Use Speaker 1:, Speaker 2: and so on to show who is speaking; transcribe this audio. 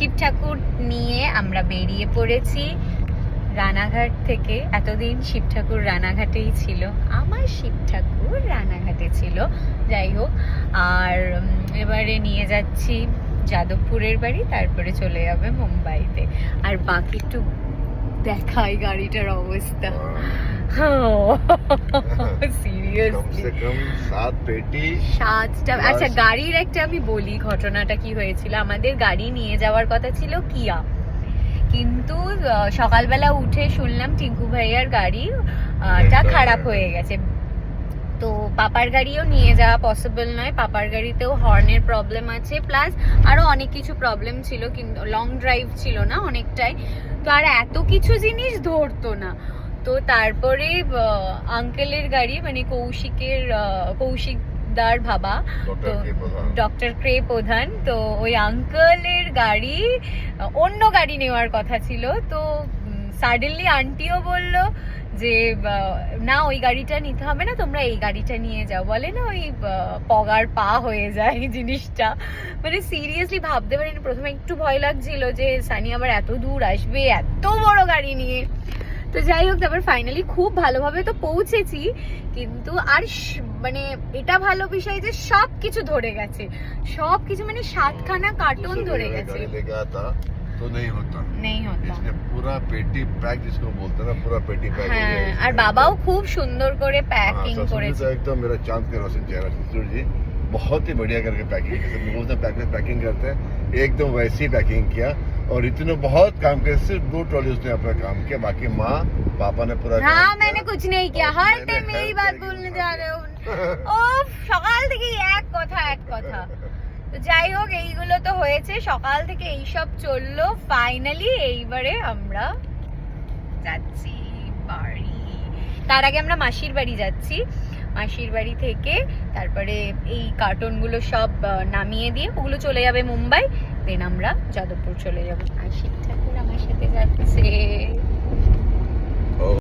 Speaker 1: শিব ঠাকুর নিয়ে আমরা বেরিয়ে পড়েছি রানাঘাট থেকে। এতদিন শিব ঠাকুর রানাঘাটেই ছিল, আমার শিব ঠাকুর রানাঘাটে ছিল, যাই হোক। আর এবারে নিয়ে যাচ্ছি যাদবপুরের বাড়ি, তারপরে চলে যাবে মুম্বাইতে। আর বাকি একটু দেখাই গাড়িটার অবস্থা। আচ্ছা, গাড়ির একটা আমি বলি ঘটনাটা কি হয়েছিল। আমাদের গাড়ি নিয়ে যাওয়ার কথা ছিল কিয়া, কিন্তু সকালবেলা উঠে শুনলাম টিঙ্কু ভাইয়ার গাড়িটা খারাপ হয়ে গেছে। তো পাপার গাড়িও নিয়ে যাওয়া পসিবল নয়, পাপার গাড়িতেও হর্নের প্রবলেম আছে, প্লাস আরো অনেক কিছু প্রবলেম ছিল, কিন্তু লং ড্রাইভ ছিল না অনেকটাই, তো আর এত কিছু জিনিস ধরতো না। তো তারপরে আঙ্কেলের গাড়ি, মানে কৌশিকদার বাবা, তো ডক্টর ক্রে প্রধান, তো ওই আঙ্কেলের গাড়ি অন্য গাড়ি নেওয়ার কথা ছিল। তো সাডেনলি আন্টিও বলল যে না, ওই গাড়িটা নিতে হবে না, তোমরা এই গাড়িটা নিয়ে যাও। বলে না ওই পগার পা হয়ে যায় জিনিসটা, মানে সিরিয়াসলি ভাবতে পারিনি। প্রথমে একটু ভয় লাগছিল যে সানি আবার এত দূর আসবে এত বড় গাড়ি নিয়ে। তো যাই হোক, তারপর ফাইনালি খুব ভালোভাবে তো পৌঁছেছি, কিন্তু আর মানে এটা ভালো বিষয় যে সবকিছু ধরে গেছে, সবকিছু মানে 7খানা কার্টুন ধরে গেছে।
Speaker 2: तो नहीं होता
Speaker 1: इसने
Speaker 2: पूरा पेटी पैक जिसको बोलते हैं ना, पूरा पेटी पैक।
Speaker 1: হ্যাঁ, আর বাবাও খুব সুন্দর করে প্যাকিং করেছে।
Speaker 2: एकदम मेरा चांद के रोशन चेहरा ससुर जी, बहुत ही बढ़िया करके पैकिंग पैकिंग करते हैं, एकदम वैसी पैकिंग किया। और इतने बहुत काम किया, सिर्फ 2 ट्रॉली उसने अपना काम किया, बाकी माँ पापा ने पूरा।
Speaker 1: हाँ, मैंने कुछ नहीं किया, हर टाइम मेरी बात बोलने जा रहे हो। ও সকাল থেকে এক কথা। তো যাই হোক, এইগুলো তো হয়েছে, সকাল থেকে এইসব চললো। ফাইনালি এইবারে আমরা যাচ্ছি বাড়ি। তার আগে আমরা মাসির বাড়ি যাচ্ছি, মাসির বাড়ি থেকে তারপরে এই কার্টুনগুলো সব নামিয়ে দিয়ে ওগুলো চলে যাবে মুম্বাই, দেন আমরা যাদবপুর চলে যাবো। আর শিব ঠাকুর আমার সাথে যাচ্ছে।